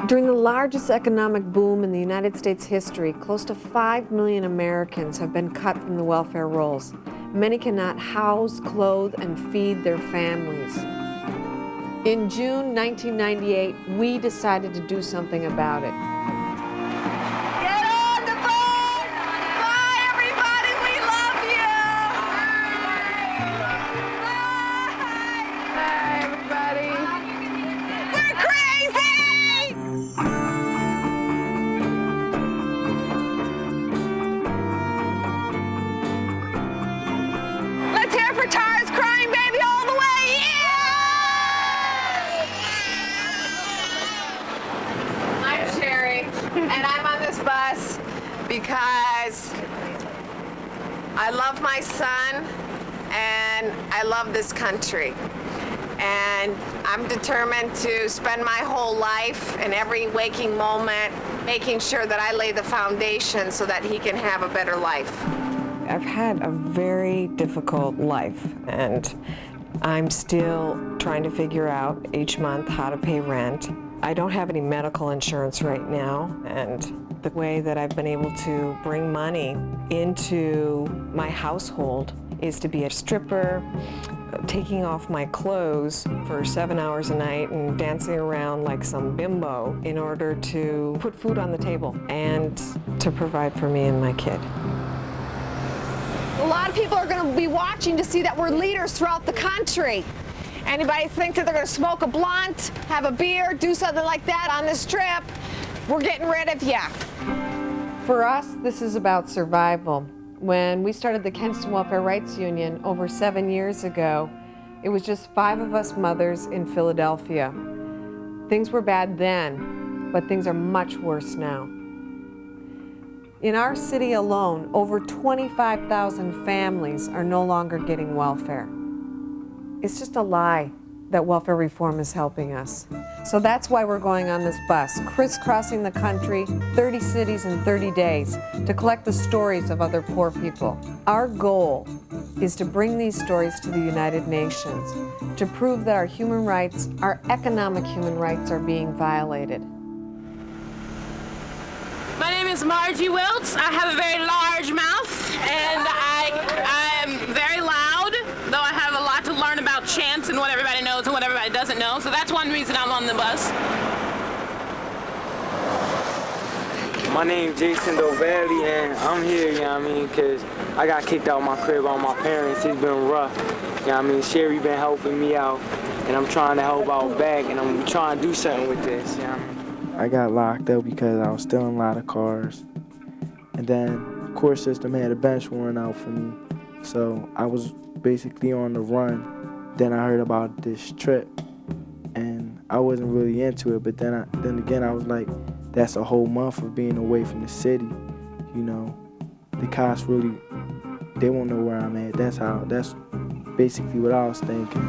During the largest economic boom in the United States history, close to 5 million Americans have been cut from the welfare rolls. Many cannot house, clothe, and feed their families. In June 1998, we decided to do something about it. Get on the boat! Bye, everybody! We love you! Bye! Bye, everybody! We're crazy! Let's hear it for Tara's crying baby all the way! Yeah! I'm Sherry, and I'm on this bus because I love my son and I love this country. And I'm determined to spend my whole life and every waking moment making sure that I lay the foundation so that he can have a better life. I've had a very difficult life, and I'm still trying to figure out each month how to pay rent. I don't have any medical insurance right now, and the way that I've been able to bring money into my household is to be a stripper, taking off my clothes for 7 hours a night and dancing around like some bimbo in order to put food on the table and to provide for me and my kid. A lot of people are going to be watching to see that we're leaders throughout the country. Anybody think that they're going to smoke a blunt, have a beer, do something like that on this trip, we're getting rid of you. For us, this is about survival. When we started the Kensington Welfare Rights Union over 7 years ago, it was just 5 of us mothers in Philadelphia. Things were bad then, but things are much worse now. In our city alone, over 25,000 families are no longer getting welfare. It's just a lie that welfare reform is helping us. So that's why we're going on this bus, crisscrossing the country, 30 cities in 30 days, to collect the stories of other poor people. Our goal is to bring these stories to the United Nations, to prove that our human rights, our economic human rights, are being violated. My name is Margie Wiltz. I have a very large mouth, and I am very loud, though I have a lot to learn about chants and what everybody knows and what everybody doesn't know. So that's one reason I'm on the bus. My name's Jason Dovelli, and I'm here, you know what I mean, because I got kicked out of my crib by my parents. It's been rough. You know what I mean? Sherry been helping me out, and I'm trying to help out back, and I'm trying to do something with this, you know what I mean? I got locked up because I was stealing a lot of cars. And then the court system had a bench warrant out for me. So I was basically on the run. Then I heard about this trip and I wasn't really into it. But then again, I was like, that's a whole month of being away from the city. You know, the cops really, they won't know where I'm at. That's basically what I was thinking.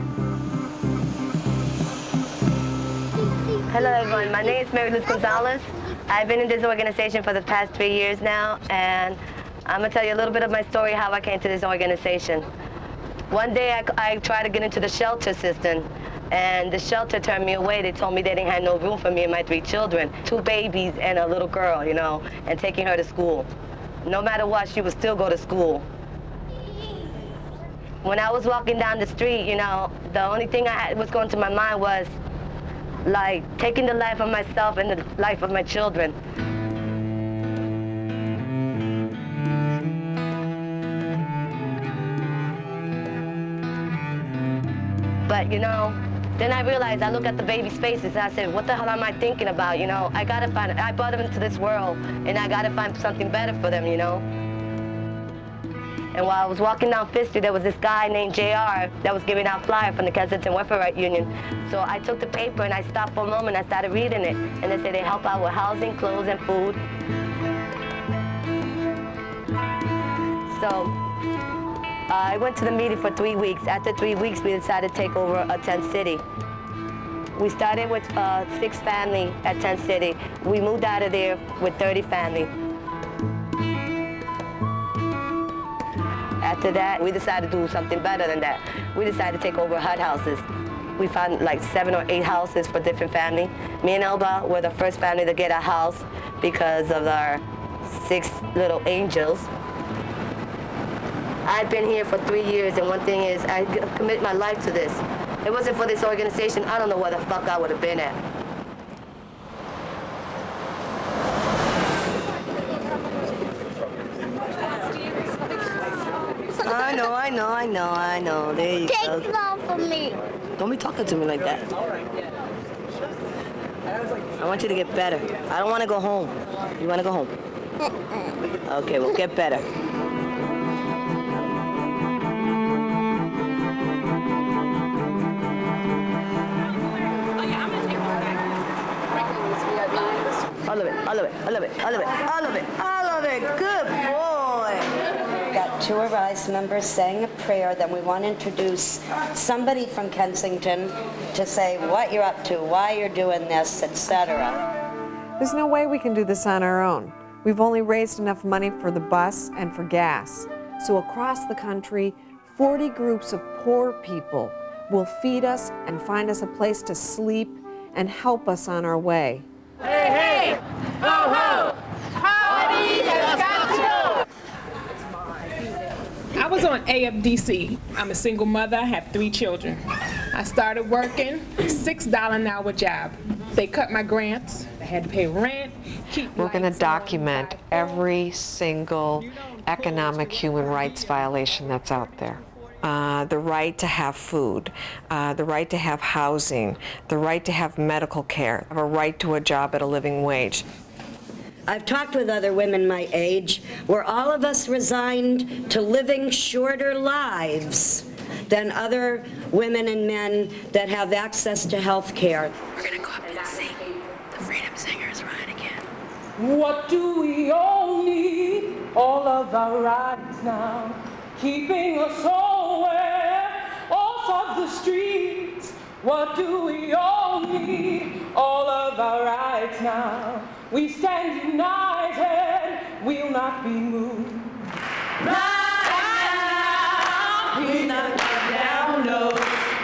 Hello everyone, my name is Mary Luz Gonzalez. I've been in this organization for the past 3 years now, and I'm gonna tell you a little bit of my story, how I came to this organization. One day I tried to get into the shelter system, and the shelter turned me away. They told me they didn't have no room for me and my 3 children, 2 babies and a little girl, you know, and taking her to school. No matter what, she would still go to school. When I was walking down the street, you know, the only thing was going to my mind was, like, taking the life of myself and the life of my children. But, you know, then I realized, I look at the babies' faces and I said, what the hell am I thinking about, you know? I brought them into this world and I gotta find something better for them, you know? And while I was walking down Fifth Street, there was this guy named JR that was giving out flyers from the Kensington Welfare Rights Union. So I took the paper and I stopped for a moment and I started reading it. And they said they help out with housing, clothes, and food. So I went to the meeting for 3 weeks. After 3 weeks, we decided to take over a tent city. We started with 6 family at Tent City. We moved out of there with 30 family. After that, we decided to do something better than that. We decided to take over hut houses. We found like 7 or 8 houses for different family. Me and Elba were the first family to get a house because of our 6 little angels. I've been here for 3 years, and one thing is, I commit my life to this. If it wasn't for this organization, I don't know where the fuck I would have been at. I know. There you go. Take it off from me. Don't be talking to me like that. I want you to get better. I don't want to go home. You want to go home? Okay, well, get better. All of it. Good boy. Got 2 of us members saying a prayer, then we want to introduce somebody from Kensington to say what you're up to, why you're doing this, etc. There's no way we can do this on our own. We've only raised enough money for the bus and for gas. So across the country, 40 groups of poor people will feed us and find us a place to sleep and help us on our way. Hey, hey! Ho, ho! Party has got to! I was on AFDC. I'm a single mother, I have 3 children. I started working, $6 an hour job. They cut my grants, I had to pay rent, We're going to document every single economic human rights violation that's out there. The right to have food, the right to have housing, the right to have medical care, a right to a job at a living wage. I've talked with other women my age where all of us resigned to living shorter lives than other women and men that have access to health care. We're gonna go up and sing the Freedom Singers ride again. What do we all need? All of our rights now, keeping us away off of the streets. What do we all need? All of our rights now. We stand united, we'll not be moved. Right now, we'll not go down low.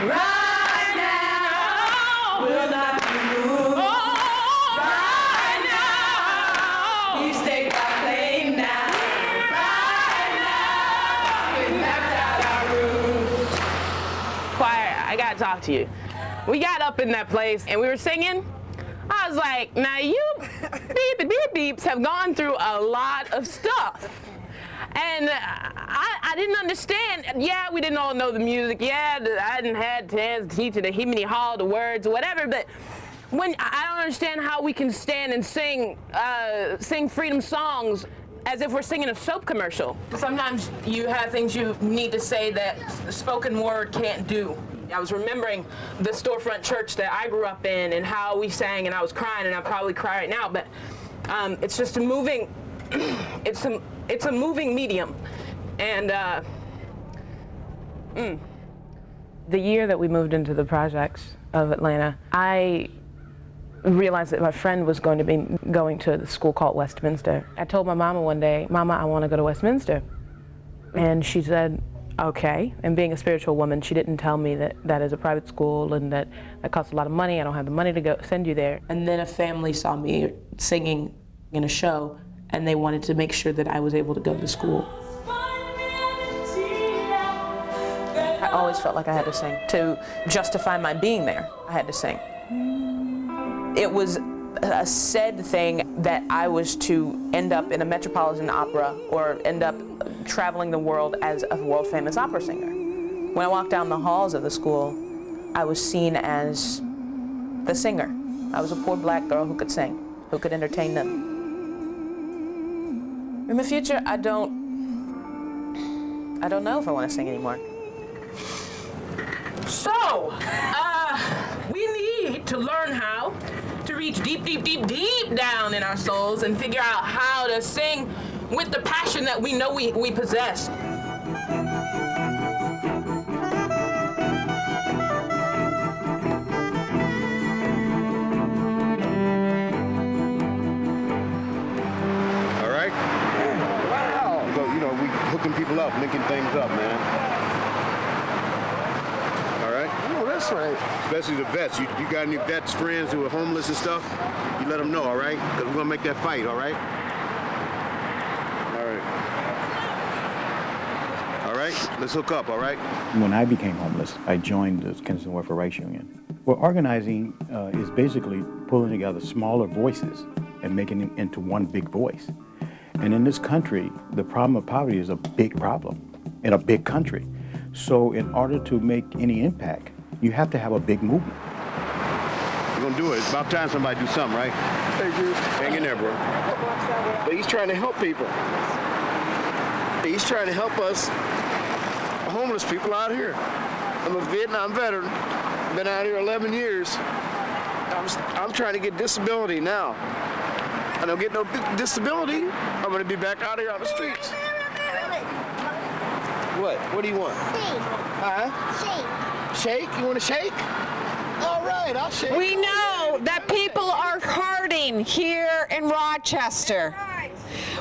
Right now, we'll not be moved. Right now, we stay by claim now. Right now, we mapped out our route. Choir, I gotta talk to you. We got up in that place and we were singing. I was like, now you beeps have gone through a lot of stuff. And I didn't understand. Yeah, we didn't all know the music. Yeah, I didn't have chance to teach the Himini Hall, the words, whatever. But when I don't understand how we can stand and sing freedom songs as if we're singing a soap commercial. Sometimes you have things you need to say that spoken word can't do. I was remembering the storefront church that I grew up in and how we sang, and I was crying, and I'll probably cry right now, but it's just a moving, it's a moving medium. And the year that we moved into the projects of Atlanta, I realized that my friend was going to be going to the school called Westminster. I told my mama one day, Mama, I want to go to Westminster. And she said, okay. And being a spiritual woman, she didn't tell me that that is a private school and that costs a lot of money. I don't have the money to go send you there. And then a family saw me singing in a show, and they wanted to make sure that I was able to go to school. I always felt like I had to sing. To justify my being there, I had to sing. It was a said thing that I was to end up in a Metropolitan Opera or end up traveling the world as a world-famous opera singer. When I walked down the halls of the school, I was seen as the singer. I was a poor black girl who could sing, who could entertain them. In the future, I don't know if I want to sing anymore. So, we need to learn how to reach deep, deep, deep, deep down in our souls and figure out how to sing with the passion that we know we possess. love linking things up, man. All right? Oh, that's right. Especially the vets. You got any vets friends who are homeless and stuff? You let them know, all right? Because we're going to make that fight, all right? All right, let's hook up, all right? When I became homeless, I joined the Kensington Welfare Rights Union. Well, organizing is basically pulling together smaller voices and making them into one big voice. And in this country, the problem of poverty is a big problem in a big country. So in order to make any impact, you have to have a big movement. We're gonna do it. It's about time somebody do something, right? Thank you. Hang in there, bro. But he's trying to help people. He's trying to help us homeless people out here. I'm a Vietnam veteran. Been out here 11 years. I'm trying to get disability now. I don't get no disability, I'm gonna be back out here on the streets. What? What do you want? Shake. Huh? Shake. Shake? You want to shake? All right, I'll shake. We know that people are hurting here in Rochester.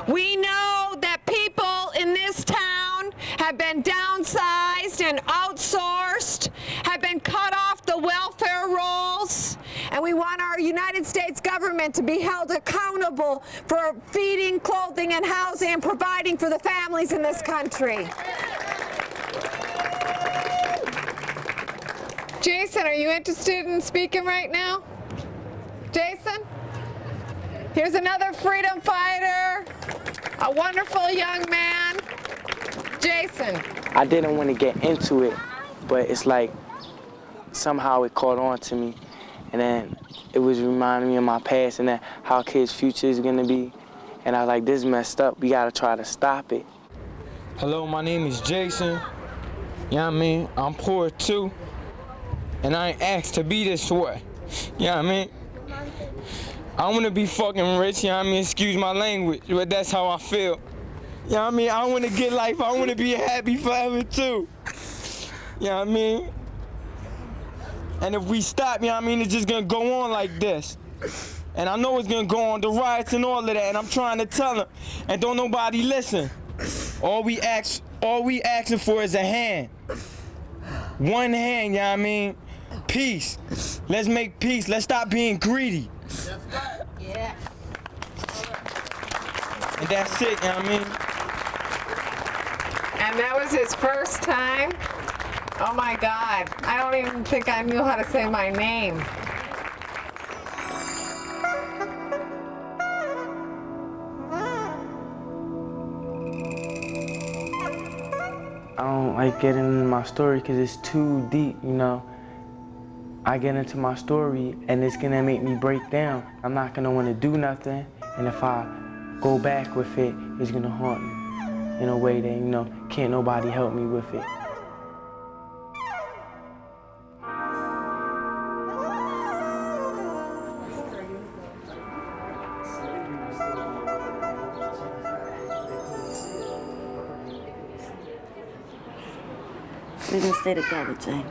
We know that people in this town have been downsized and outsourced, have been cut off the welfare rolls, and we want our United States government to be held accountable for feeding, clothing, and housing and providing for the families in this country. Jason, are you interested in speaking right now? Jason? Here's another freedom fighter, a wonderful young man. Jason. I didn't want to get into it, but it's like somehow it caught on to me. And then it was reminding me of my past and then how kids' future is gonna be. And I was like, this is messed up. We gotta try to stop it. Hello, my name is Jason. You know what I mean? I'm poor too. And I ain't asked to be this way. You know what I mean? I wanna be fucking rich, you know what I mean? Excuse my language, but that's how I feel. You know what I mean? I wanna get life, I wanna be happy forever too. You know what I mean? And if we stop, you know what I mean, it's just gonna go on like this. And I know it's gonna go on, the riots and all of that, and I'm trying to tell them, and don't nobody listen. All we asking for is a hand. One hand, you know what I mean? Peace. Let's make peace, let's stop being greedy. Yeah. And that's it, you know what I mean? And that was his first time. Oh my God, I don't even think I knew how to say my name. I don't like getting into my story because it's too deep, you know. I get into my story and it's gonna make me break down. I'm not gonna wanna do nothing, and if I go back with it, it's gonna haunt me in a way that, you know, can't nobody help me with it. We gonna stay together, Jane.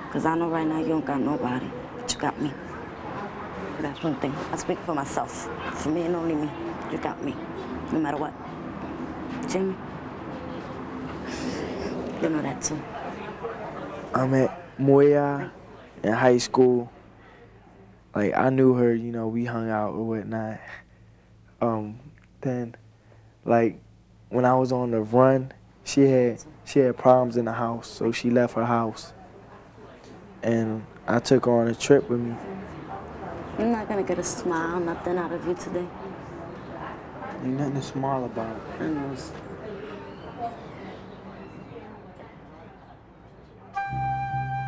Because I know right now you don't got nobody, but you got me. That's one thing. I speak for myself. For me and only me. You got me. No matter what. Jimmy, you know that too. I met Moya in high school. Like, I knew her, you know, we hung out or whatnot. Then, like, when I was on the run, she had problems in the house, so she left her house. And I took her on a trip with me. I'm not gonna get a smile, nothing out of you today. Ain't nothing to smile about. I know.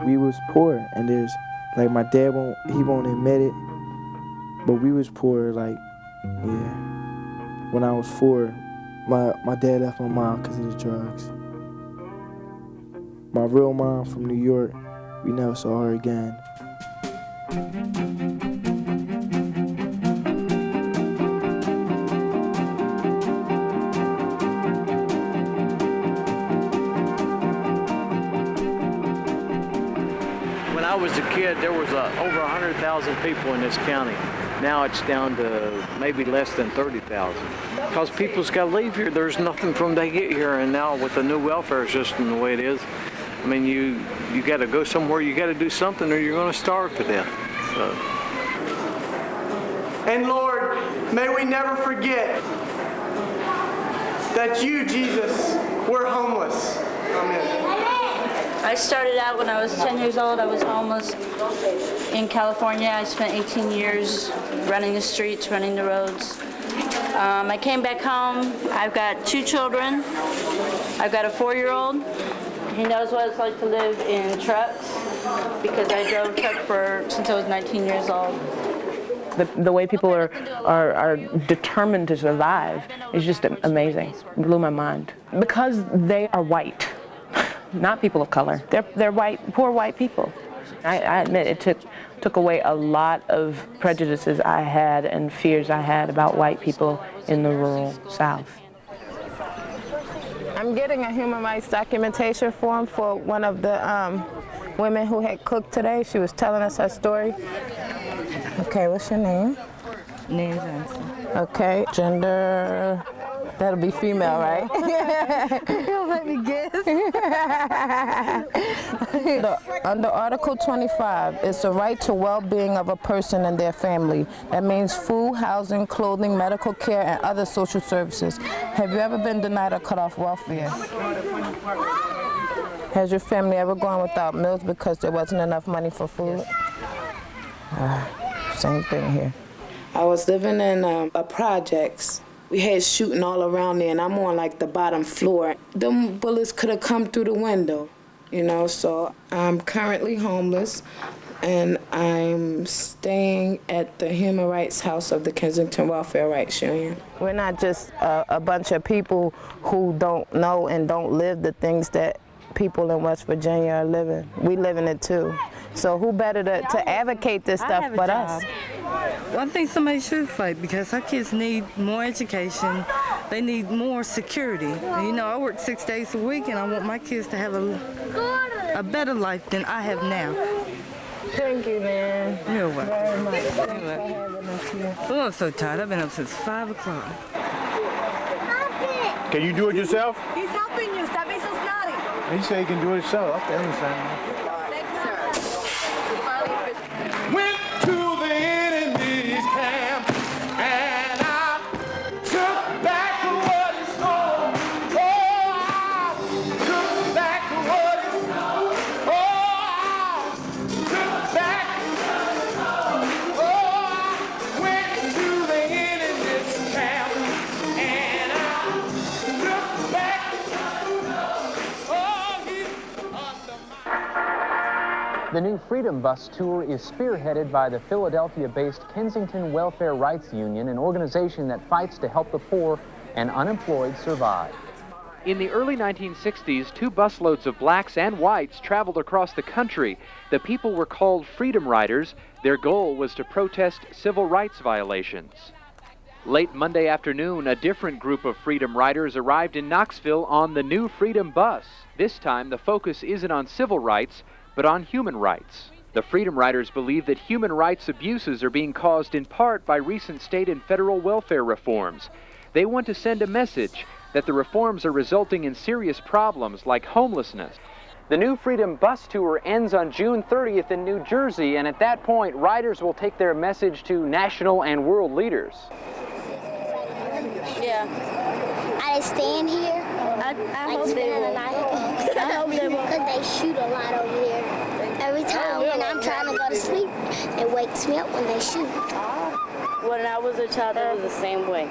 We was poor, and there's, like, my dad won't admit it, but we was poor, like, yeah. When I was 4, my dad left my mom because of the drugs. My real mom from New York, we never saw her again. When I was a kid, there was over 100,000 people in this county. Now it's down to maybe less than 30,000. Because people's got to leave here. There's nothing from they get here, and now with the new welfare system the way it is, I mean, you got to go somewhere, you got to do something, or you're going to starve to death. So. And Lord, may we never forget that you, Jesus, were homeless. Amen. I started out when I was 10 years old. I was homeless in California. I spent 18 years running the streets, running the roads. I came back home. I've got 2 children. I've got a 4-year-old. He knows what it's like to live in trucks because I drove truck since I was 19 years old. The way people are determined to survive is just amazing. It blew my mind. Because they are white, not people of color. They're white, poor white people. I admit it took away a lot of prejudices I had and fears I had about white people in the rural South. I'm getting a human rights documentation form for one of the women who had cooked today. She was telling us her story. Okay, what's your name? Nan Johnson. Okay, gender, that'll be female, right? Don't let me guess. Under Article 25, it's the right to well-being of a person and their family. That means food, housing, clothing, medical care, and other social services. Have you ever been denied or cut off welfare? Has your family ever gone without meals because there wasn't enough money for food? Same thing here. I was living in a projects. We had shooting all around there, and I'm on like the bottom floor. Them bullets could have come through the window, you know, so I'm currently homeless, and I'm staying at the Human Rights House of the Kensington Welfare Rights Union. We're not just a bunch of people who don't know and don't live the things that people in West Virginia are living. We live in it too. So who better to advocate this stuff but us? Well, I think somebody should fight because our kids need more education. They need more security. And, you know, I work 6 days a week, and I want my kids to have a better life than I have now. Thank you, man. You're welcome. Very much. Oh, I'm so tired. I've been up since 5 o'clock. Can you do it yourself? He's helping you. Stop being so snotty. He said he can do it himself. I understand. Went to the enemy's camp and I took back what he stole. Oh, I took back what he stole. Oh, I took back. Oh, I went to the enemy's camp and I took back. Oh, he's under my... The new Freedom Bus Tour is spearheaded by the Philadelphia-based Kensington Welfare Rights Union, an organization that fights to help the poor and unemployed survive. In the early 1960s, 2 busloads of blacks and whites traveled across the country. The people were called Freedom Riders. Their goal was to protest civil rights violations. Late Monday afternoon, a different group of Freedom Riders arrived in Knoxville on the new Freedom Bus. This time, the focus isn't on civil rights, but on human rights. The Freedom Riders believe that human rights abuses are being caused in part by recent state and federal welfare reforms. They want to send a message that the reforms are resulting in serious problems like homelessness. The new Freedom Bus Tour ends on June 30th in New Jersey, and at that point, riders will take their message to national and world leaders. Yeah. Are they staying here? I hope they will. I hope they will. Because they shoot a lot over here. Every time when I'm trying to go to sleep, it wakes me up when they shoot. When I was a child, it was the same way.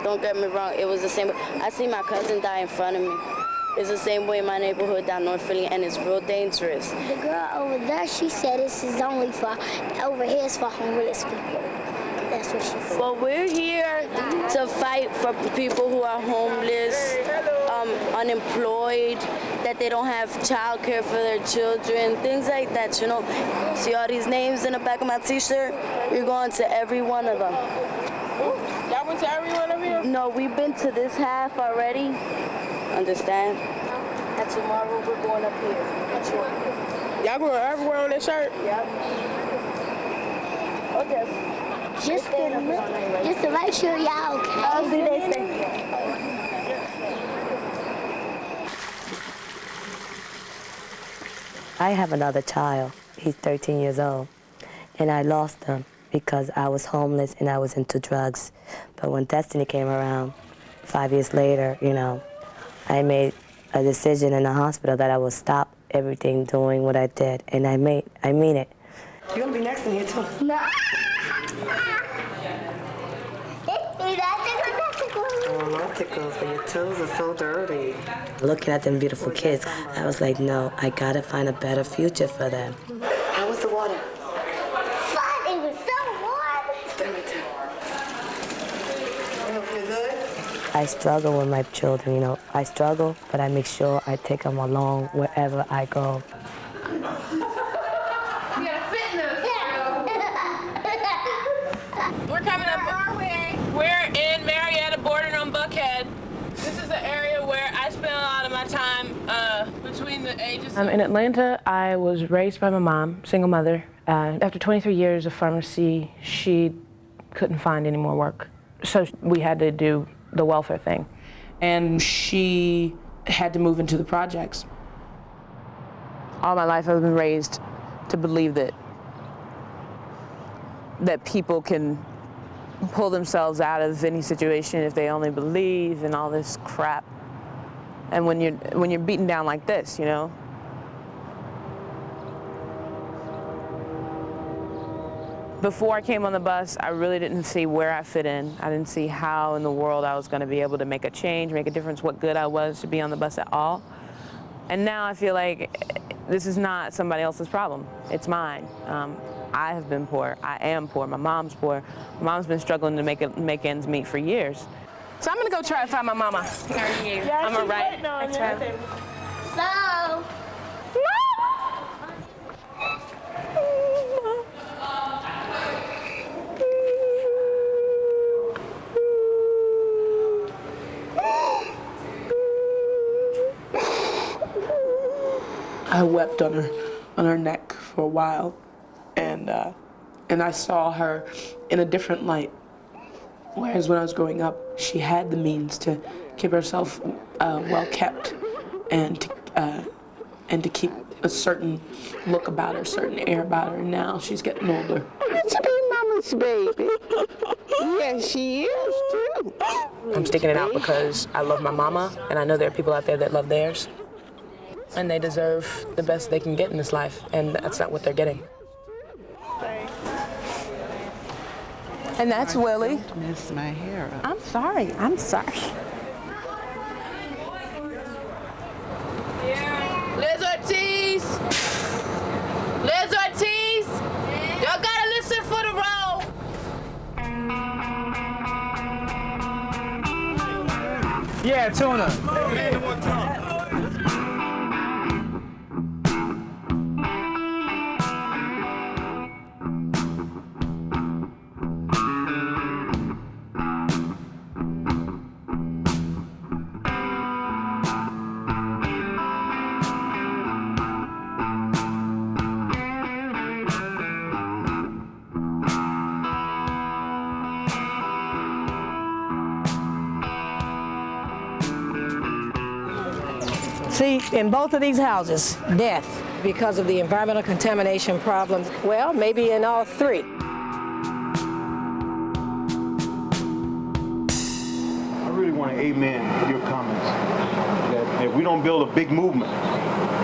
Don't get me wrong, it was the same way. I see my cousin die in front of me. It's the same way in my neighborhood down North Philly, and it's real dangerous. The girl over there, she said this is only for, over here is for homeless people. That's what she said. Well, we're here to fight for people who are homeless, unemployed, that they don't have child care for their children, things like that, you know. See all these names in the back of my t-shirt? We're going to every one of them. Y'all went to every one of you? No, we've been to this half already. Understand? And tomorrow we're going up here. Y'all going everywhere on that shirt? Yep. Okay. Just to make sure y'all okay. I have another child. He's 13 years old, and I lost him because I was homeless and I was into drugs. But when Destiny came around, 5 years later, you know, I made a decision in the hospital that I would stop everything doing what I did, and I mean it. You're gonna be next to me too. No. Oh, no tickles, but your toes are so dirty. Looking at them beautiful kids, I was like, no, I gotta find a better future for them. How was the water? Fun, it was so warm. You good? I struggle with my children, you know. I struggle, but I make sure I take them along wherever I go. We're coming up. We're in Marietta, bordering on Buckhead. This is the area where I spend a lot of my time between the ages. In Atlanta, I was raised by my mom, single mother. After 23 years of pharmacy, she couldn't find any more work. So we had to do the welfare thing. And she had to move into the projects. All my life I've been raised to believe that people can pull themselves out of any situation if they only believe, and all this crap. And when you're beaten down like this, you know. Before I came on the bus, I really didn't see where I fit in. I didn't see how in the world I was going to be able to make a change, make a difference, what good I was to be on the bus at all. And now I feel like this is not somebody else's problem. It's mine. I have been poor. I am poor. My mom's poor. My mom's been struggling to make ends meet for years. So I'm gonna go try to find my mama. Are you? Yeah, I'm alright. Next time. So. I wept on her neck for a while, and I saw her in a different light. Whereas when I was growing up, she had the means to keep herself well kept, and to keep a certain look about her, a certain air about her. And now she's getting older. To be mama's baby. Yes, she is too. I'm sticking it out because I love my mama, and I know there are people out there that love theirs. And they deserve the best they can get in this life, and that's not what they're getting. And that's Willie. Don't mess my hair up. I'm sorry. I'm sorry. Liz Ortiz! Liz Ortiz! Y'all gotta listen for the roll! Yeah, tuna. See, in both of these houses, death because of the environmental contamination problems. Well, maybe in all three. I really want to amen your comments. That if we don't build a big movement,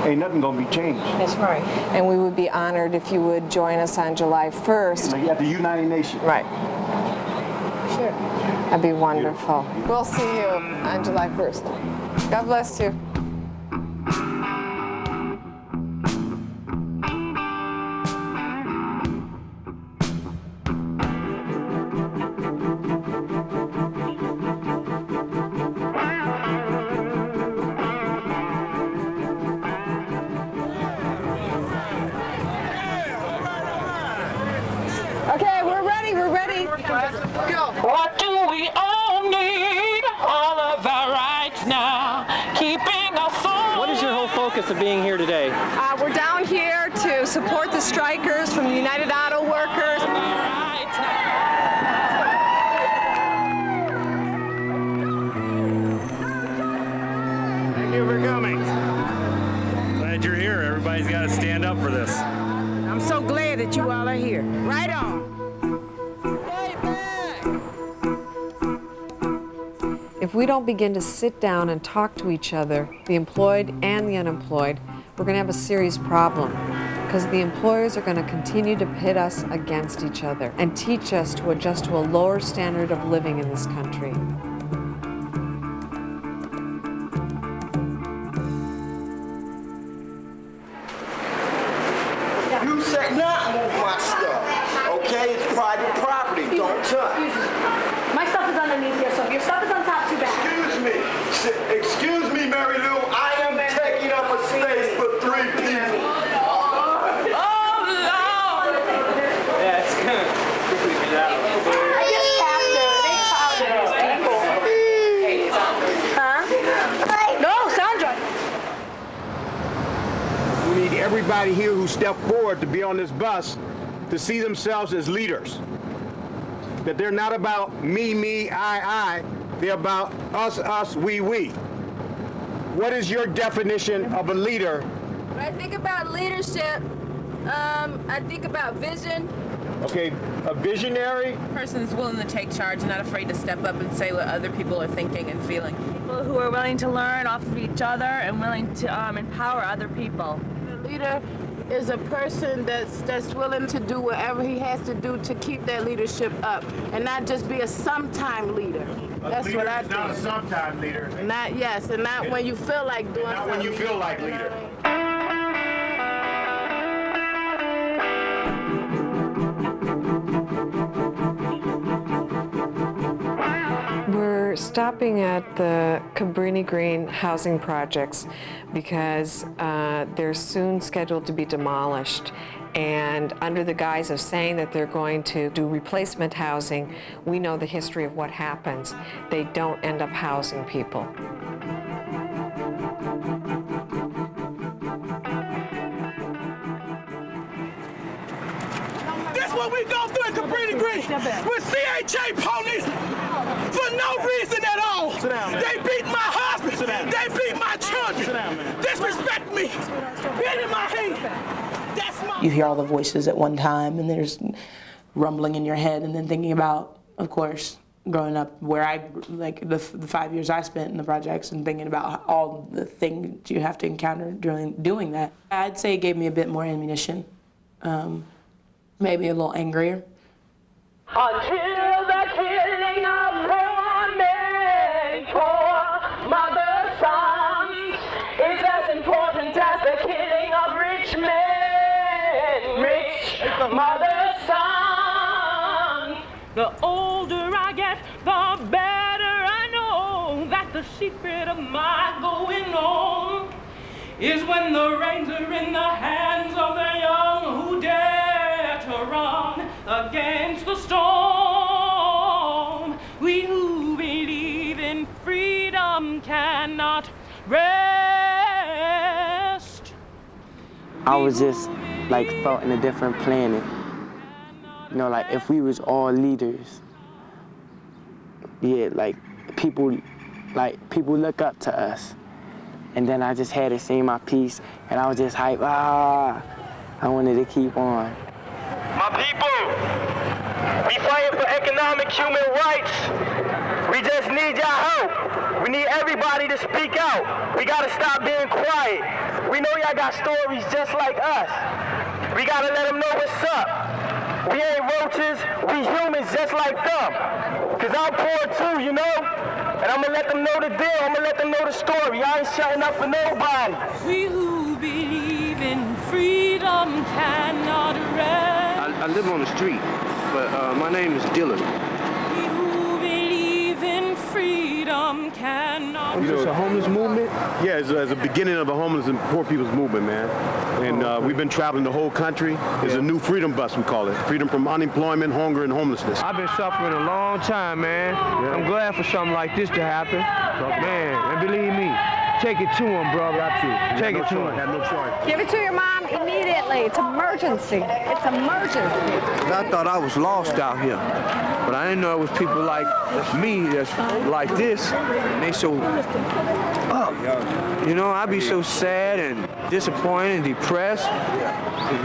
ain't nothing gonna be changed. That's right. And we would be honored if you would join us on July 1st. At the United Nations. Right. Sure. That'd be wonderful. We'll see you on July 1st. God bless you. Okay, we're ready. We're ready. Go. What do we all need? All of our rights now, keeping us on. What is your whole focus of being here today? We're down here to support the strikers from the United Auto Workers. If we don't begin to sit down and talk to each other, the employed and the unemployed, we're going to have a serious problem, because the employers are going to continue to pit us against each other and teach us to adjust to a lower standard of living in this country. You said not move my stuff, okay? It's private property, don't touch. My stuff is underneath here, so if your stuff is on top, too bad. Excuse me, Mary Lou, I am taking up a space for 3 people. Yeah, it's good. I just have to. They found it. Huh? No, Sandra. We need everybody here who stepped forward to be on this bus to see themselves as leaders. That they're not about me, I. They're about us, we. What is your definition of a leader? When I think about leadership, I think about vision. Okay, a visionary? A person is willing to take charge, not afraid to step up and say what other people are thinking and feeling. People who are willing to learn off of each other and willing to empower other people. A leader is a person that's willing to do whatever he has to do to keep that leadership up, and not just be a sometime leader. That's what I think. Not a sometime leader. Not and not when you feel like doing something. Not when you feel like leader. We're stopping at the Cabrini Green housing projects because they're soon scheduled to be demolished. And under the guise of saying that they're going to do replacement housing, we know the history of what happens. They don't end up housing people. That's what we go through in Cabrini Green with CHA police for no reason at all. Sit down, man. They beat my husband. Sit down. They beat my children. Sit down, man. Disrespect me. Bit in my hand. That's my... You hear all the voices at one time, and there's rumbling in your head, and then thinking about, of course, growing up where the 5 years I spent in the projects, and thinking about all the things you have to encounter during doing that. I'd say it gave me a bit more ammunition, maybe a little angrier. Until the killing of poor men, poor mother sons is as important as the killing of rich men, rich mother sons. The older I get, the better I know that the secret of my going on is when the reins are in the hands of the young who dare to run against the storm. We who believe in freedom cannot rest. I was just felt in a different planet. You know, if we was all leaders, yeah, people look up to us. And then I just had to say my piece, and I was just hyped. I wanted to keep on. My people, we fighting for economic human rights. We just need your help. We need everybody to speak out. We gotta stop being quiet. We know y'all got stories just like us. We gotta let them know what's up. We ain't roaches, we humans just like them. Cause I'm poor too, you know? And I'm gonna let them know the deal, I'm gonna let them know the story. I ain't shutting up for nobody. We who believe in freedom cannot rest. I live on the street, but my name is Dylan. We who believe in freedom cannot Is this a homeless movement? Yeah, it's a beginning of a homeless and poor people's movement, man. And we've been traveling the whole country. It's a new freedom bus, we call it. Freedom from unemployment, hunger, and homelessness. I've been suffering a long time, man. Yeah. I'm glad for something like this to happen. Man, and believe me, take it to him, brother. Take it to him. Have no choice. Give it to your mom immediately. It's emergency. It's emergency. I thought I was lost out here, but I didn't know it was people like me that's like this. And they so up. You know, I be so sad and disappointed and depressed.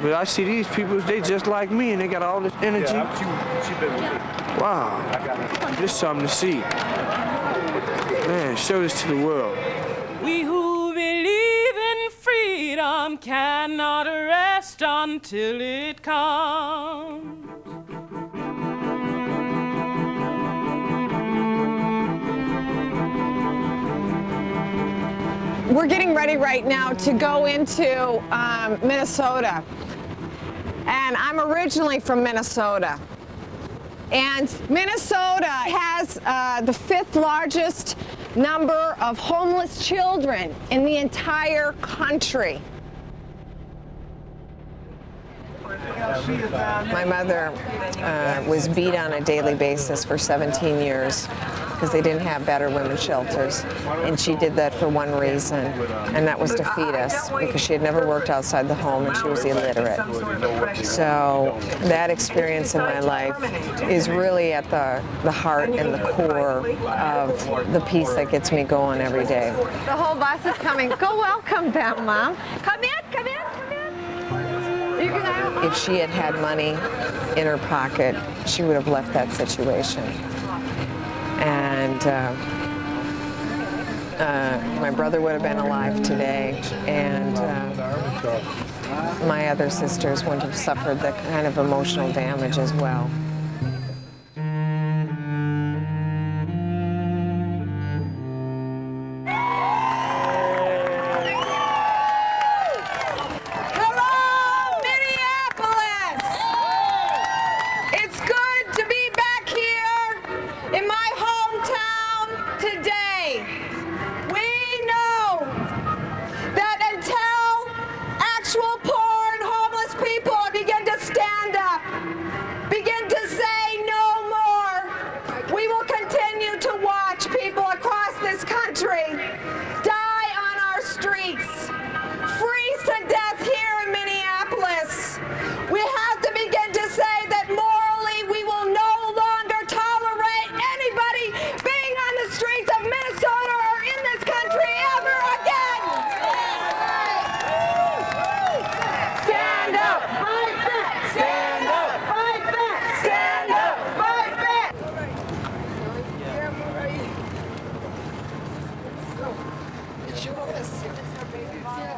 But I see these people, they just like me, and they got all this energy. Wow, this is something to see. Man, show this to the world. We who believe in freedom cannot rest until it comes. We're getting ready right now to go into Minnesota. And I'm originally from Minnesota. And Minnesota has the 5th largest number of homeless children in the entire country. My mother was beat on a daily basis for 17 years because they didn't have better women's shelters. And she did that for one reason, and that was to feed us, because she had never worked outside the home and she was illiterate. So that experience in my life is really at the heart and the core of the piece that gets me going every day. The whole bus is coming. Go welcome them, Mom. Come in, come in, come in. If she had had money in her pocket, she would have left that situation. And my brother would have been alive today, and my other sisters wouldn't have suffered that kind of emotional damage as well.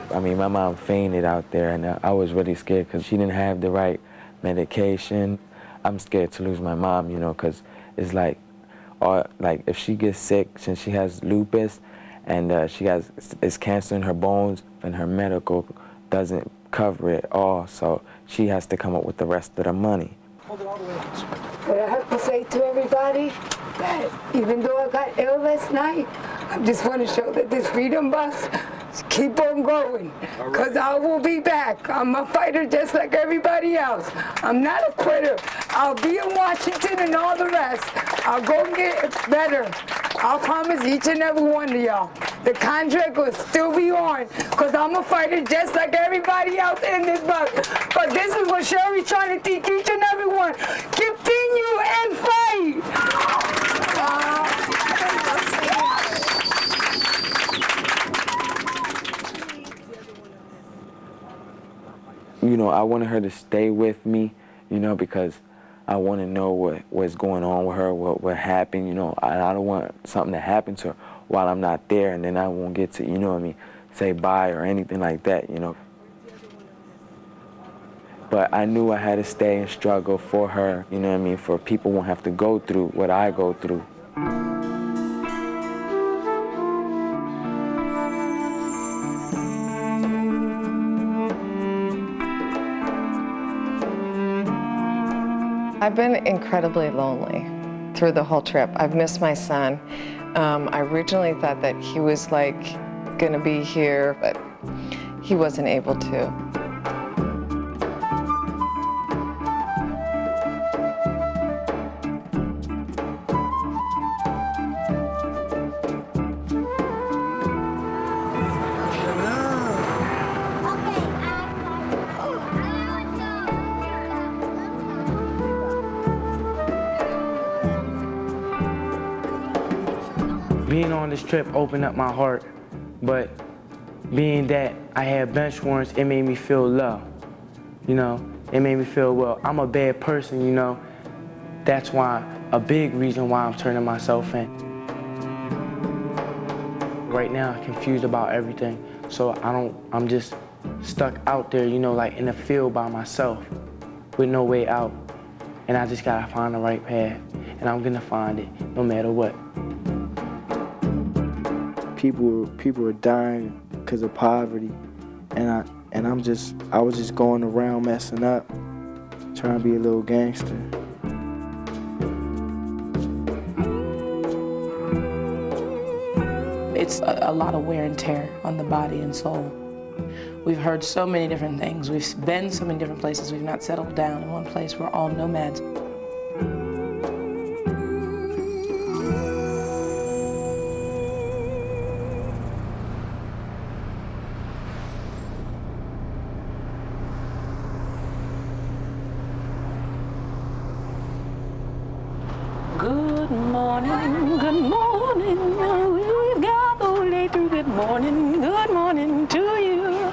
I mean, my mom fainted out there, and I was really scared because she didn't have the right medication. I'm scared to lose my mom, you know, because it's like if she gets sick, since she has lupus, and she has cancer in her bones, and her medical doesn't cover it all, so she has to come up with the rest of the money. But I have to say to everybody that even though I got ill last night, I just want to show that this Freedom Bus keep on going, because I will be back. I'm a fighter just like everybody else. I'm not a quitter. I'll be in Washington and all the rest. I'll go get better. I'll promise each and every one of y'all. The contract will still be on, because I'm a fighter just like everybody else in this bus. But this is what Sherry's trying to teach each and every one. Continue and fight. You know, I wanted her to stay with me, you know, because I want to know what's going on with her, what happened, you know. I don't want something to happen to her while I'm not there, and then I won't get to, you know what I mean, say bye or anything like that, you know. But I knew I had to stay and struggle for her, you know what I mean, for people won't have to go through what I go through. I've been incredibly lonely through the whole trip. I've missed my son. I originally thought that he was gonna be here, but he wasn't able to. Being on this trip opened up my heart, but being that I had bench warrants, it made me feel low. You know, it made me feel, well, I'm a bad person, you know. That's why, a big reason why I'm turning myself in. right now, confused about everything. So I'm just stuck out there, you know, like in the field by myself with no way out. And I just gotta find the right path, and I'm gonna find it no matter what. People are dying because of poverty, and I was just going around messing up, trying to be a little gangster. It's a lot of wear and tear on the body and soul. We've heard so many different things. We've been so many different places. We've not settled down in one place. We're all nomads. Good morning, we've got the way through. Good morning to you.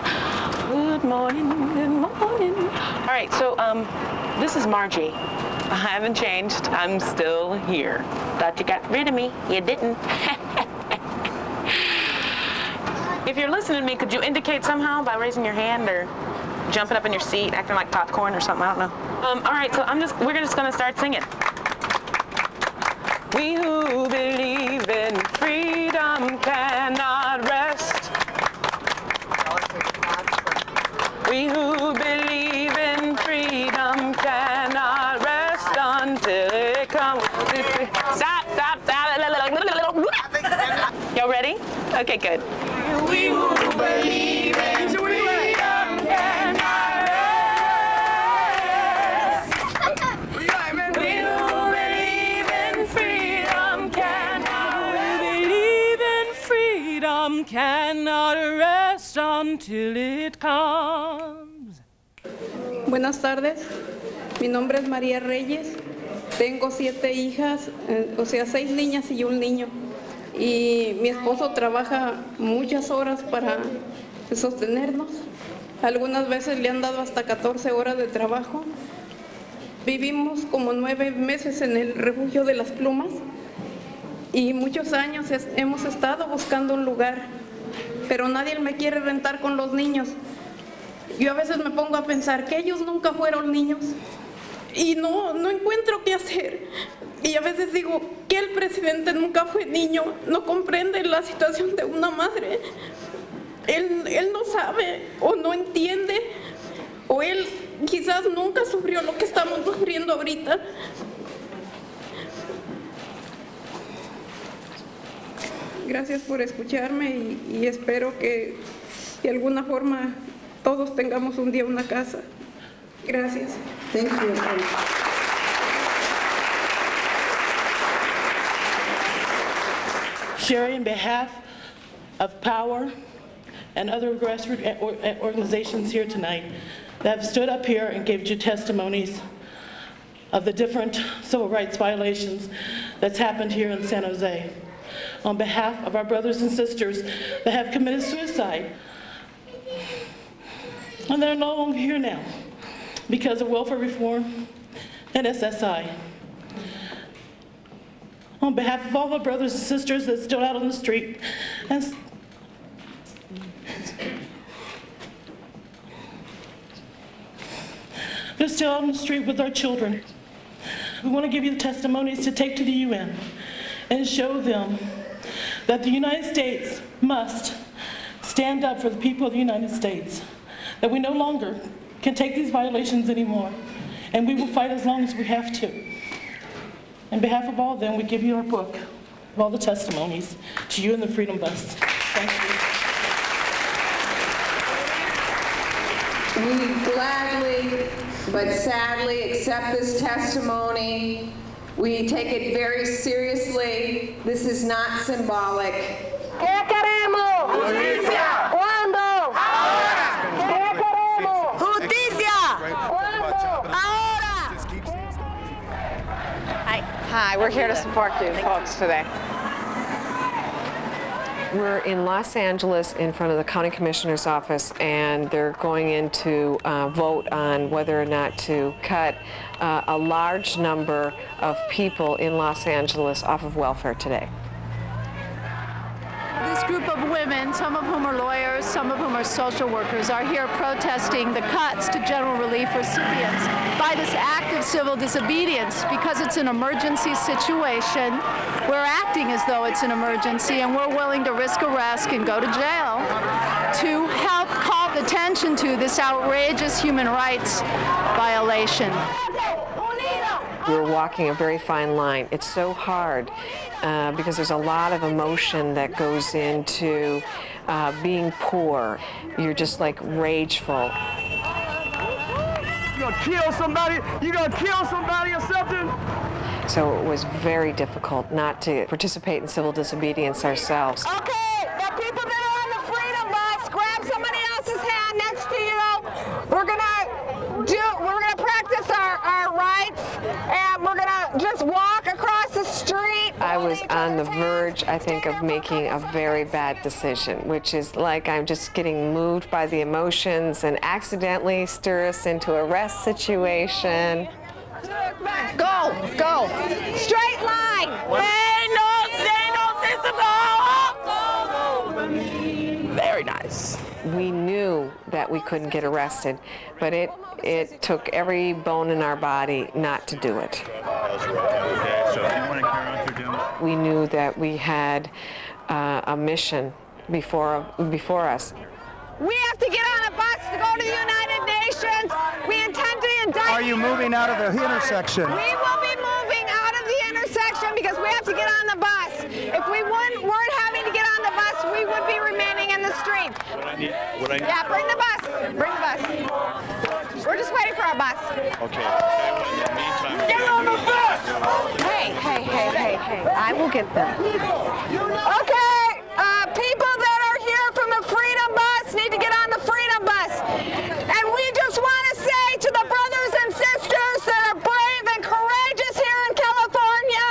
Good morning. All right, so this is Margie. I haven't changed. I'm still here. Thought you got rid of me. You didn't. If you're listening to me, could you indicate somehow by raising your hand or jumping up in your seat, acting like popcorn or something? I don't know. All right, so we're just gonna start singing. We who believe in freedom cannot rest. We who believe in freedom cannot rest until it comes. Stop. Y'all ready? Okay, good. We who believe in freedom cannot rest. We who believe in freedom cannot rest until it comes. Buenas tardes, mi nombre es María Reyes, tengo 7 hijas, o sea 6 niñas y un niño, y mi esposo trabaja muchas horas para sostenernos, algunas veces le han dado hasta 14 horas de trabajo. Vivimos como 9 meses en el refugio de las plumas y muchos años hemos estado buscando un lugar, pero nadie me quiere rentar con los niños. Yo a veces me pongo a pensar que ellos nunca fueron niños y no encuentro qué hacer. Y a veces digo que el presidente nunca fue niño, no comprende la situación de una madre. Él no sabe o no entiende, o él quizás nunca sufrió lo que estamos sufriendo ahorita. Gracias por escucharme y espero que de alguna forma todos tengamos un día una casa. Gracias. Thank you. Sherry, on behalf of Power and other grassroots organizations here tonight that have stood up here and gave you testimonies of the different civil rights violations that's happened here in San Jose. On behalf of our brothers and sisters that have committed suicide, and they're no longer here now because of welfare reform and SSI. On behalf of all our brothers and sisters that stood out on the street and they're still out on the street with our children, we want to give you the testimonies to take to the UN and show them that the United States must stand up for the people of the United States, that we no longer can take these violations anymore, and we will fight as long as we have to. On behalf of all of them, we give you our book of all the testimonies to you and the Freedom Bus. Thank you. We gladly but sadly accept this testimony. We take it very seriously. This is not symbolic. ¿Qué queremos? Justicia. ¿Cuándo? Ahora. ¿Qué queremos? Justicia. ¿Cuándo? Ahora. Hi, we're here to support you folks today. We're in Los Angeles in front of the county commissioner's office, and they're going in to vote on whether or not to cut a large number of people in Los Angeles off of welfare today. This group of women, some of whom are lawyers, some of whom are social workers, are here protesting the cuts to general relief recipients by this act of civil disobedience because it's an emergency situation. We're acting as though it's an emergency, and we're willing to risk arrest and go to jail to help call attention to this outrageous human rights violation. We're walking a very fine line. It's so hard because there's a lot of emotion that goes into being poor. You're just like rageful. You gonna kill somebody? You gonna kill somebody or something? So it was very difficult not to participate in civil disobedience ourselves. Okay, the people that are on the Freedom Bus, grab somebody else's hand next to you. We're gonna practice our rights, and we're gonna just walk across the street. I was on the verge, I think, of making a very bad decision, which is like I'm just getting moved by the emotions and accidentally stir us into a arrest situation. Go, go, straight line. Very nice. We knew that we couldn't get arrested, but it took every bone in our body not to do it. We knew that we had a mission before us. We have to get on a bus to go to the United Nations. We intend to indict. Are you moving out of the intersection? We will be moving out of the intersection because we have to get on the bus. If we weren't having to get on the bus, we would be remaining in the street. Yeah, bring the bus. Bring the bus. We're just waiting for our bus. Okay. Get on the bus! Hey, I will get them. Okay, people that are here from the Freedom Bus need to get on the Freedom Bus. And we just want to say to the brothers and sisters that are brave and courageous here in California,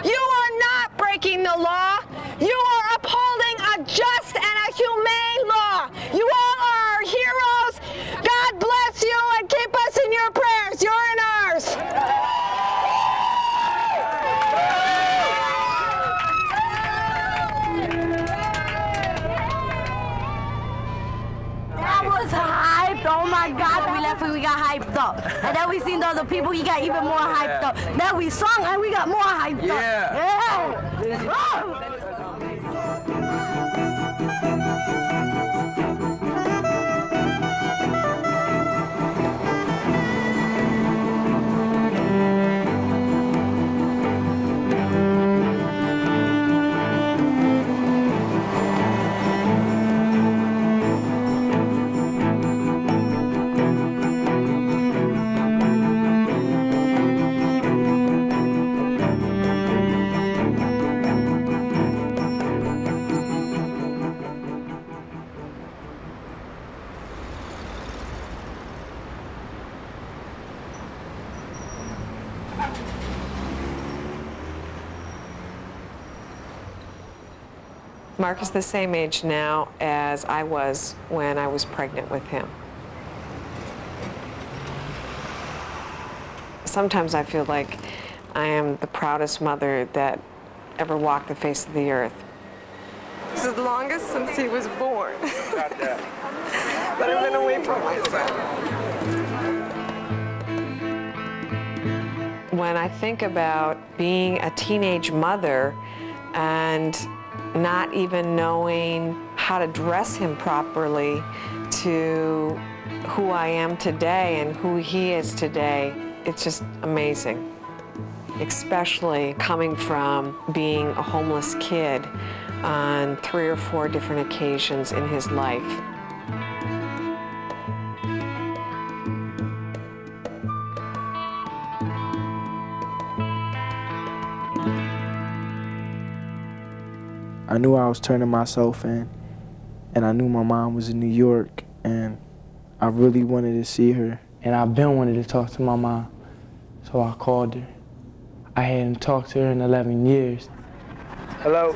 you are not breaking the law. You are upholding a just and a humane law. You all are our heroes. God bless you and keep us in your prayers. You're in ours. That was hyped. Oh my God, we left and we got hyped up. And then we seen the other people, we got even more hyped up. Then we sung and we got more hyped up. Yeah. Oh. Mark is the same age now as I was when I was pregnant with him. Sometimes I feel like I am the proudest mother that ever walked the face of the earth. This is the longest since he was born. But I've been away from my son. When I think about being a teenage mother and not even knowing how to dress him properly to who I am today and who he is today, it's just amazing. Especially coming from being a homeless kid on 3 or 4 different occasions in his life. I knew I was turning myself in, and I knew my mom was in New York, and I really wanted to see her. And I've been wanting to talk to my mom, so I called her. I hadn't talked to her in 11 years. Hello.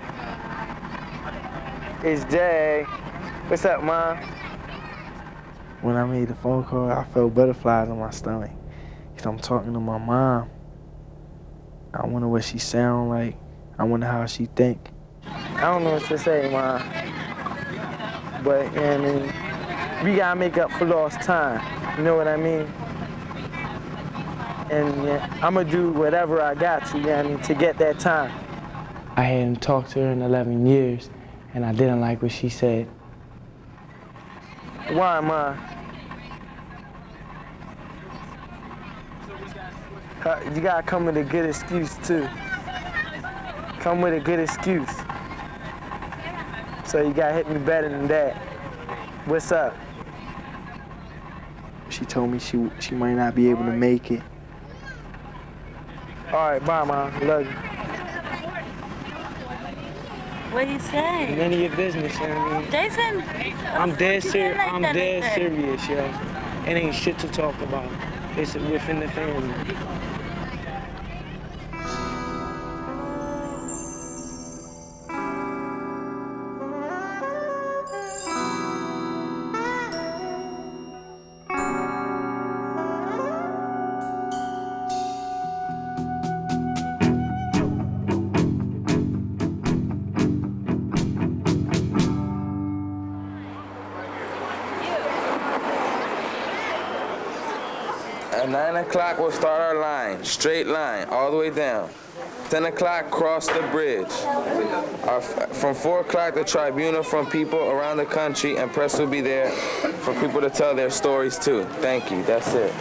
It's Jay. What's up, Mom? When I made the phone call, I felt butterflies in my stomach, because I'm talking to my mom. I wonder what she sound like. I wonder how she think. don't know what to say, man. But, you know what I mean? We gotta make up for lost time. You know what I mean? And yeah, I'm gonna do whatever I got to, you know what I mean, to get that time. I hadn't talked to her in 11 years, and I didn't like what she said. Why, Ma? You gotta come with a good excuse, too. Come with a good excuse. So you gotta hit me better than that. What's up? She told me she might not be able to make it. All right, bye, Mom. Love you. What he say? None of your business, you know what I mean? Jason, I'm dead serious. like I'm that dead like that. serious, yo. It ain't shit to talk about. It's within the family. At 9 o'clock, we'll start our line, straight line, all the way down. 10 o'clock, cross the bridge. From 4 o'clock, the tribunal from people around the country, and press will be there for people to tell their stories too. Thank you, that's it.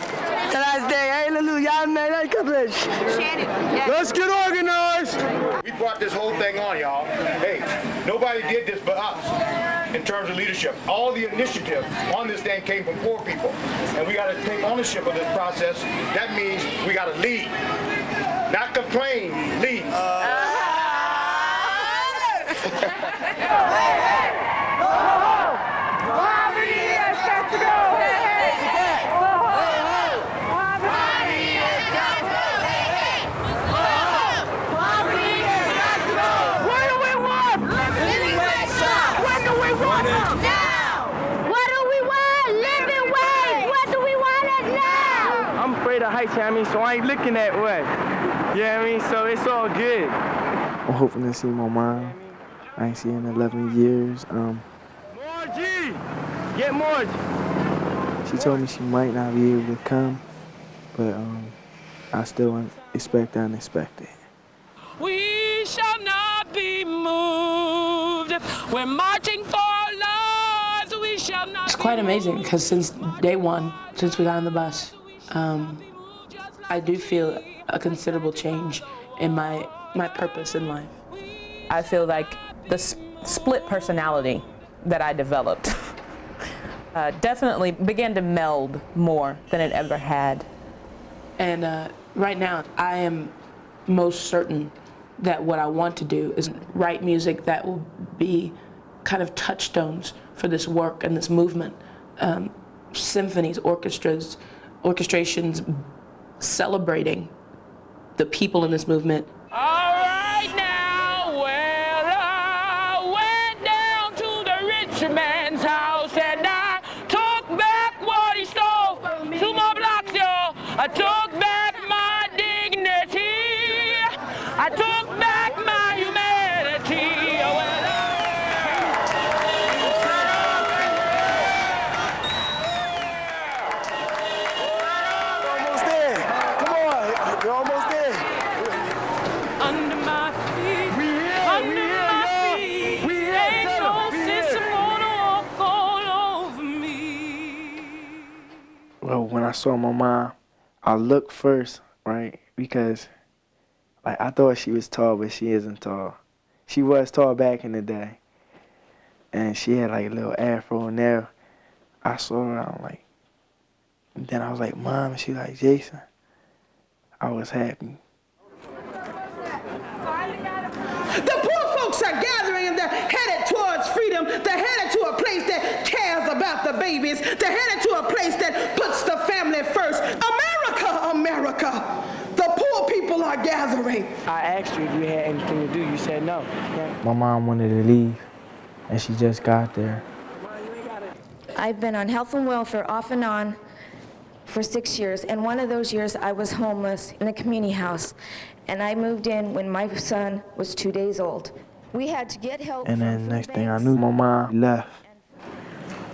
Let's get organized. We brought this whole thing on, y'all. Hey, nobody did this but us in terms of leadership. All the initiative on this thing came from poor people, and we got to take ownership of this process. That means we got to lead, not complain, lead. The heights, you know what I mean? So I ain't looking that way. You know what I mean? So it's all good. I'm hoping to see my mom. I ain't seen her in 11 years. Margie! Get Margie! She told me she might not be able to come, but I still expect the unexpected. We shall not be moved. We're marching for our lives. We shall not. It's quite amazing because since day one, since we got on the bus, I do feel a considerable change in my purpose in life. I feel like the split personality that I developed definitely began to meld more than it ever had. And right now, I am most certain that what I want to do is write music that will be kind of touchstones for this work and this movement. Symphonies, orchestras, orchestrations celebrating the people in this movement. All right now, well, I went down to the rich man's house and I took back what he stole. 2 more blocks, y'all. I took back my dignity. I took back my humanity. You're almost there. Under my feet, under my feet, ain't no sense gonna walk all over me. Well, when I saw my mom, I looked first, right? Because like I thought she was tall, but she isn't tall. She was tall back in the day. And she had like a little afro in there. I saw her, I'm like, and then I was like, Mom, and she like, Jason. I was happy. The poor folks are gathering and they're headed towards freedom. They're headed to a place that cares about the babies. They're headed to a place that puts the family first. America, America. The poor people are gathering. I asked you if you had anything to do. You said no. Right? My mom wanted to leave, and she just got there. I've been on health and welfare off and on for 6 years, and one of those years I was homeless in a community house, and I moved in when my son was 2 days old. We had to get help And from then food next thing I banks. knew, my mom left.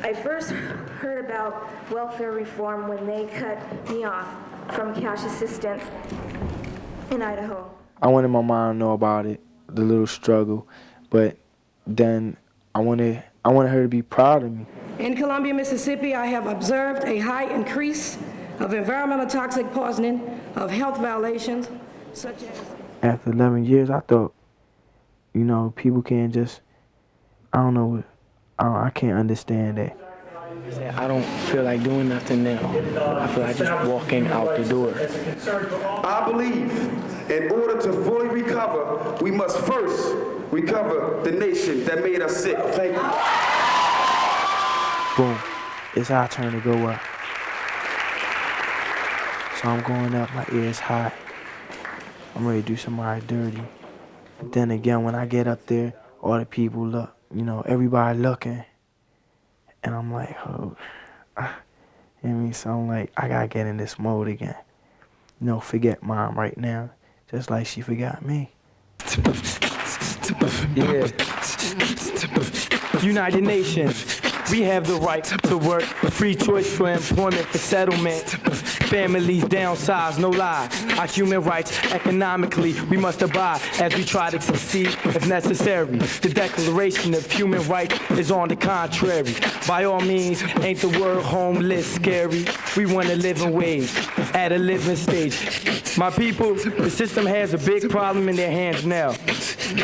I first heard about welfare reform when they cut me off from cash assistance in Idaho. I wanted my mom to know about it, the little struggle, but then I wanted her to be proud of me. In Columbia, Mississippi, I have observed a high increase of environmental toxic poisoning, of health violations, such as... After 11 years, I thought, you know, people can't just, I can't understand that. I don't feel like doing nothing now. I feel like just walking out the door. I believe in order to fully recover, we must first recover the nation that made us sick. Thank you. Boom, it's our turn to go up. So I'm going up, my ears high. I'm ready to do somebody dirty. Then again, when I get up there, all the people look, you know, everybody looking. And I'm like, oh, so I'm like, I gotta get in this mode again. You know, forget mom right now, just like she forgot me. Yeah. United Nations, we have the right to work, free choice for employment, for settlement. Families downsized, no lie. Our human rights, economically, we must abide as we try to succeed if necessary. The Declaration of Human Rights is on the contrary. By all means, ain't the word homeless scary? We want a living wage at a living stage. My people, the system has a big problem in their hands now.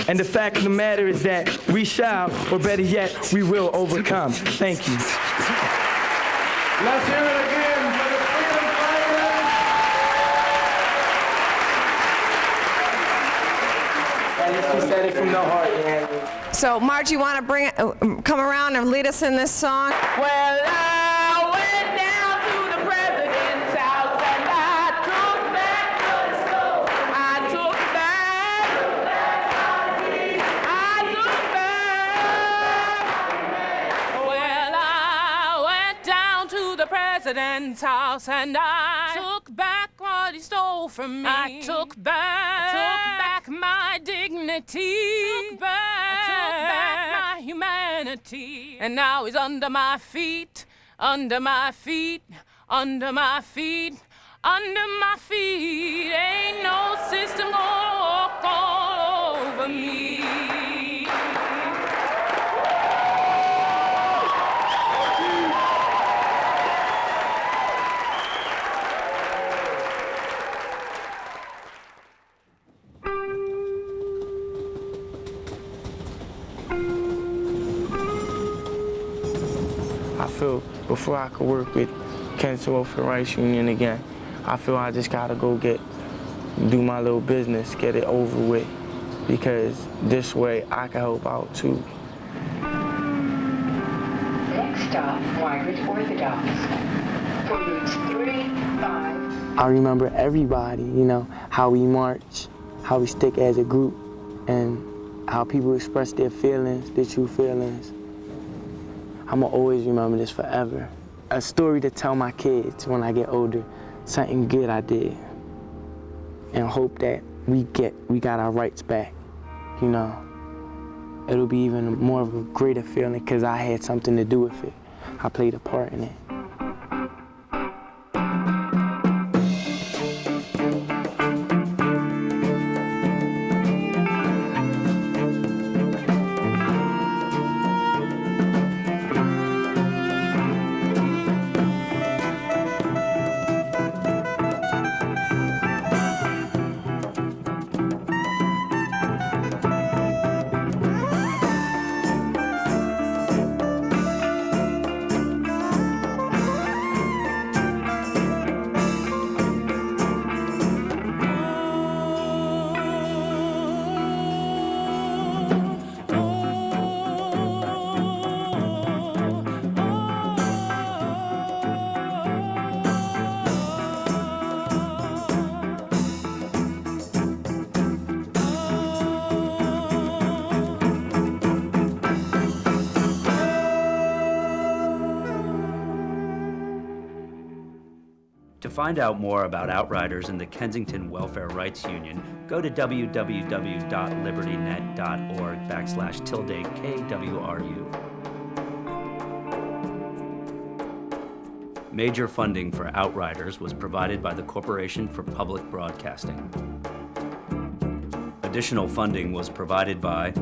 And the fact of the matter is that we shall, or better yet, we will overcome. Thank you. Let's hear it again for the freedom fighters. At least we said it from the heart, man. So, Marge, you want to come around and lead us in this song? Well, I went down to the president's house and I took back the stove. I took back. Well, I went down to the president's house and I took back what he stole from me. I took back my dignity. Took back my humanity. And now he's under my feet, under my feet, under my feet, under my feet. Ain't no system gonna walk all over me. I feel before I could work with Kensington Welfare Rights Union again, I feel I just gotta go do my little business, get it over with, because this way I can help out too. Next stop, Margaret Orthodox. For routes 3, 5. I remember everybody, you know, how we march, how we stick as a group, and how people express their feelings, their true feelings. I'ma always remember this forever. A story to tell my kids when I get older, something good I did, and hope that we got our rights back, you know. It'll be even more of a greater feeling because I had something to do with it. I played a part in it. To find out more about Outriders and the Kensington Welfare Rights Union, go to www.libertynet.org/KWRU. Major funding for Outriders was provided by the Corporation for Public Broadcasting. Additional funding was provided by